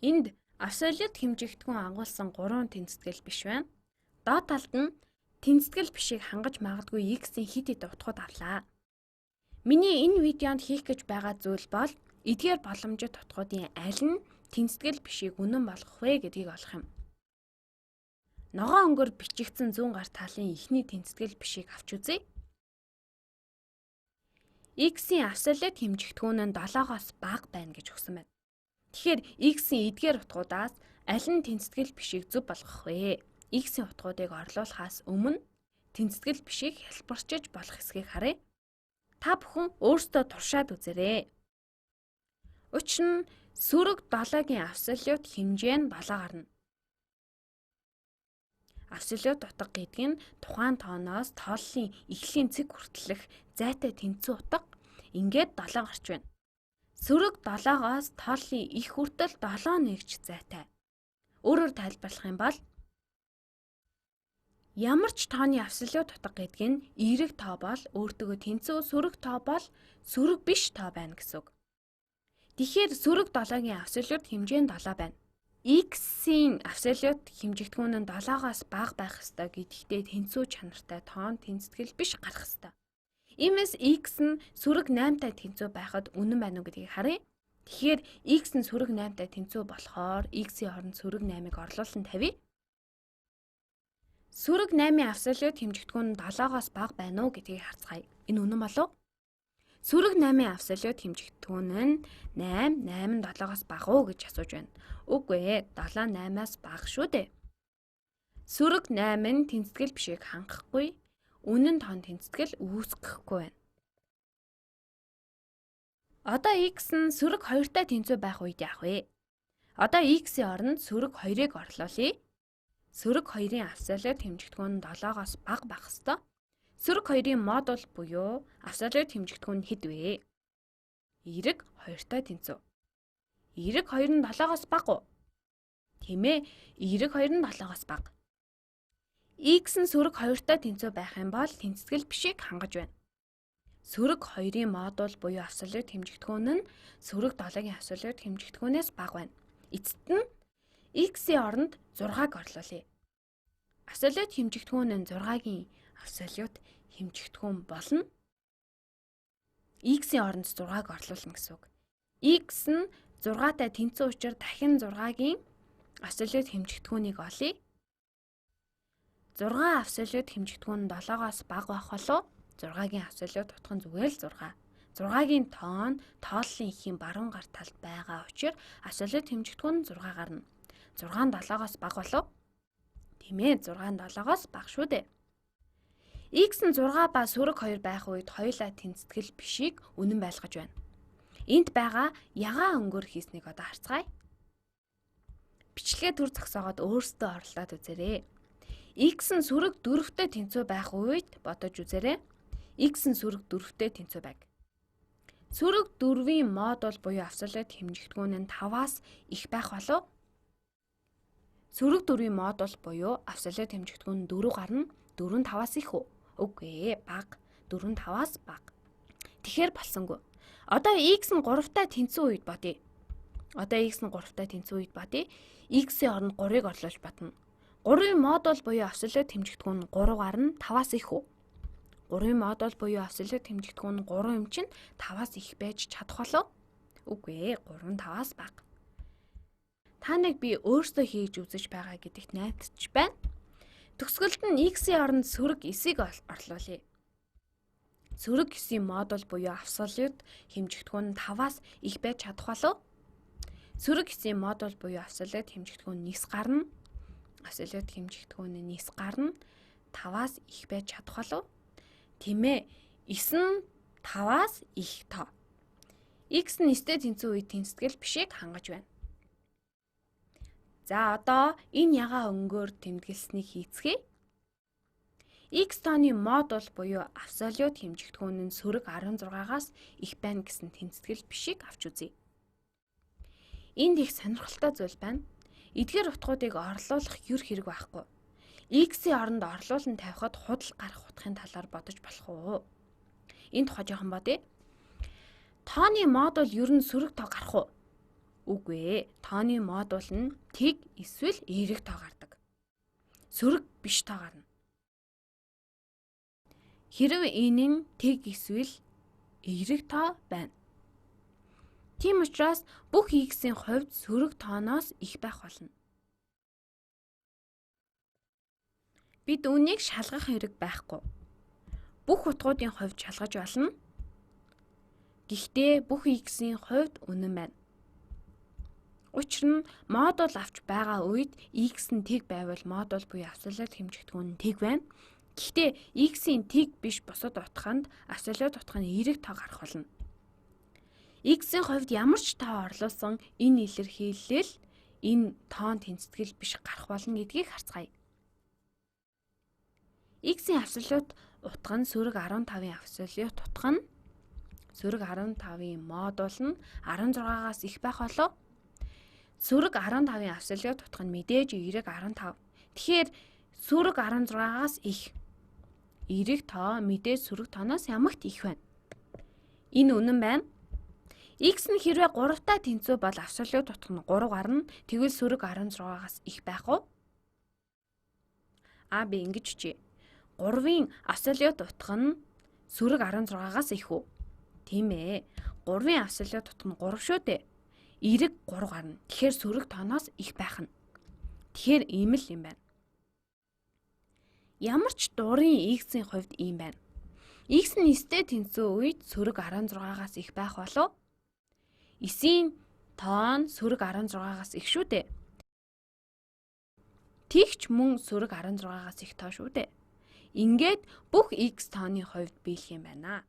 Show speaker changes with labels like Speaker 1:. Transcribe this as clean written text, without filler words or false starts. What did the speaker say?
Speaker 1: Энд абсолют хэмжигдэхүүн агуулсан 3 тэнцэтгэл биш байна. Доод талд нь тэнцэтгэл бишийг хангаж магадгүй x-ийн хэд хэд утгууд авлаа. Миний энэ видеонд хийх гэж байгаа зүйл бол эдгээр боломжит утгуудын аль нь тэнцэтгэл бишийг үнэн болгох вэ гэдгийг олох юм. Ногоон өнгөөр бичигдсэн зүүн гар талын эхний тэнцэтгэл бишийг авч үзье. X-ийн абсолют хэмжигдэхүүн нь 7-оос бага байна гэж өгсөн байна. Тэгэхээр x-ийн эдгээр утгуудаас аль нь тэнцэтгэл бишийг зөв болгох вэ? X-ийн утгуудыг орлуулахаас өмнө тэнцэтгэл бишийг хялбарчиж болох хэсгийг харъя. Та бүхэн өөрсдөө туршаад үзээрэй. Учир нь сөрөг 7-гийн абсолют хэмжээ нь 7 гарна. Абсолют утга гэдэг нь тухайн тооноос тооллын эхлэлийн цэг хүртэлх зайтай тэнцүү утга. Ингээд 7 гарч байна. Сөрөг 7-оос тооллын их хүртэл 7 нэгж зайтай. Өөрөөр тайлбарлах юм бол ямар ч тооны абсолют утга гэдэг нь эерэг тоо бол өөртөө тэнцүү сөрөг тоо бол сөрөг биш тоо байна гэсэн үг. Тэгэхээр сөрөг 7-гийн абсолют хэмжээ нь 7 байна. X-ийн абсолют хэмжигдэхүүн нь 7-оос бага байх ёстой гэдэгтээ тэнцүү чанартай тоон тэнцэтгэл биш гарах ёстой. Иймээс x нь сөрөг 8-тай тэнцүү байхад үнэн байна уу гэдгийг харъя. Тэгэхээр x нь сөрөг 8-тай тэнцүү болохоор x-ийн оронд сөрөг 8-ыг орлуулан тавья. Сөрөг 8-ийн абсолют хэмжигдэхүүн нь 7-оос бага байна уу гэдгийг харцгаая. Энэ үнэн болов? Сөрөг 8-ийн абсолют хэмжигдэхүүн нь 8 7-оос бага уу гэж асууж байна. Үгүй ээ, 7 8-аас бага шүү дээ. Сөрөг 8 нь тэнцэтгэл бишийг хангахгүй, үнэн тоон тэнцэтгэл үүсгэхгүй байна. Одоо x нь сөрөг 2-тай тэнцүү байх үед яах вэ? Одоо x-ийн оронд сөрөг 2-ыг орлуулъя. Сөрөг 2-ын абсолют хэмжигдэхүүн нь 7-оос бага байх ёстой. Сөрөг 2-ын модуль буюу абсолют хэмжигдэхүүн нь хэд вэ? Эерэг 2-тай тэнцүү. Эерэг 2 нь 7-оос бага уу? Тийм ээ, эерэг 2 нь 7-оос бага. X нь сөрөг 2-тай тэнцүү байх юм бол тэнцэтгэл бишийг хангаж байна. Сөрөг 2-ын модуль буюу абсолют хэмжигдэхүүн нь сөрөг 7-гийн абсолют хэмжигдэхүүнээс бага байна. Эцэст нь x-ийн оронд 6-г орлуулъя. Абсолют хэмжигдэхүүн нь 6-гийн абсолют хэмжигдэхүүн болно. X-ийн оронд 6-г орлуулна гэсэн үг. X нь 6-тай тэнцүү учраас дахин 6-гийн абсолют хэмжигдэхүүнийг олъё. 6 абсолют хэмжигдэхүүн нь 7-оос бага байх болов 6-гийн абсолют утга нь зүгээр л 6. 6-гийн тоон тооллын эхийн баруун гар талд байгаа учраас абсолют хэмжигдэхүүн нь 6 гарна. 6 нь 7-оос бага болов? Тийм ээ, 6 нь 7-оос бага шүү дээ. X нь 6 ба сөрөг 2 байх үед хоёулаа тэнцэтгэл бишийг үнэн байлгаж байна. Энд байгаа ягаан өнгөөр хийснийг одоо харцгаая. Бичлэгээ төр зогсоогоод өөрсдөө орлоод үзээрэй. X нь сөрөг 4-тэй тэнцүү байх үед бодож үзээрэй. X нь сөрөг 4-тэй тэнцүү байг. Сөрөг 4-ийн модуль буюу абсолют хэмжигдэхүүн нь 5-аас их байх болов? Сөрөг 4-ийн модуль буюу абсолют хэмжигдэхүүн нь 4 гарна. 4 нь 5-аас их үү? Үгүй ээ, бага. 4 нь 5-аас бага. Тэгэхээр болсонгүй. Одоо x нь 3-тай тэнцүү үед бодъё. X-ийн оронд 3-ыг орлуулж бодно. 3-ын модуль буюу абсолют хэмжигдэхүүн нь 3 гарна. 5-аас их үү? 3-ын модуль буюу абсолют хэмжигдэхүүн нь 3 юм чинь 5-аас их байж чадах болов? Үгүй ээ, 3 нь 5-аас бага. Та нэг би өөрсдөө хийж үзэж байгаа гэдэгт найдаж байна. Төгсгөлд нь x-ийн оронд сөрөг 9-ийг орлуулъя. Сөрөг 9-ийн модуль буюу абсолют хэмжигдэхүүн нь 5-аас их байж чадах болов? Сөрөг 9-ийн модуль буюу абсолют хэмжигдэхүүн нь 9 гарна. Абсолют хэмжигдэхүүн нь 9 гарна. 5-аас их байж чадах болов? Тийм ээ. 9 нь 5-аас их тоо. X нь 9-тэй тэнцүү үед тэнцэтгэл бишийг хангаж байна. За одоо энэ ягаан өнгөөр тэмдэглэснийг хийцгээе. X тооны модуль буюу абсолют хэмжигдэхүүн нь сөрөг 16-аас их байна гэсэн тэнцэтгэл бишийг авч үзье. Энд их сонирхолтой зүйл байна. Эдгээр утгуудыг орлуулах юр хэрэг байхгүй. X-ийн оронд орлуулан тавихад худал гарах утгын талаар бодож болох уу? Энэ тухай жоохон бодъё. Тооны модуль ер нь сөрөг тоо гарах уу? Үгүй ээ. Тооны модуль нь тэг эсвэл эерэг тоо гардаг. Сөрөг биш тоо гарна. Хэрв энэ нь тэг эсвэл эерэг тоо байна. Тийм учраас бүх x-ийн хувьд сөрөг тооноос их байх болно. Бид үүнийг шалгах хэрэг байхгүй. Бүх утгуудын хувьд шалгаж болно. Гэхдээ бүх x-ийн хувьд үнэн байна. Учир нь модуль авч байгаа үед x нь тэг байвал модуль буюу абсолют хэмжигдэхүүн нь тэг байна. Гэхдээ x-ийн тэг биш бусад утганд абсолют утга нь эерэг тоо гарах болно. X-ийн хувьд ямар ч тоо орлуулсан энэ илэрхийлэл энэ тоон тэнцэтгэл биш гарах болно гэдгийг харцгаая. X-ийн абсолют утга нь сөрөг 15-ын абсолют утга нь сөрөг 15-ын модуль нь 16-аас их байх болов. Сөрөг 15-ын абсолют утга нь мэдээж эерэг 15. Тэгэхээр сөрөг 16-аас их. Эерэг тоо мэдээж сөрөг тооноос ямагт их байна. Энэ үнэн байна. X нь хэрвээ 3-таа тэнцүү бол абсолют утга нь 3 гарна. Тэгвэл сөрөг 16-аас их байх уу? Би ингэж хичээ. 3-ын абсолют утга нь сөрөг 16-аас их үү? Тийм ээ. 3-ын абсолют утга нь 3 шүү дээ. Эерэг 3 гарна. Тэгэхээр сөрөг тооноос их байх нь. Тэгэхээр ийм л юм байна. Ямар ч дуурын x-ийн хувьд ийм байна. X нь 9-тэй тэнцүү үед сөрөг 16-аас их байх болов. 9-ийн тоон сөрөг 16-аас их шүү дээ. Тэгч мөн сөрөг 16-аас их тоо шүү дээ. Ингээд бүх x тооны хувьд биелэх юм байна.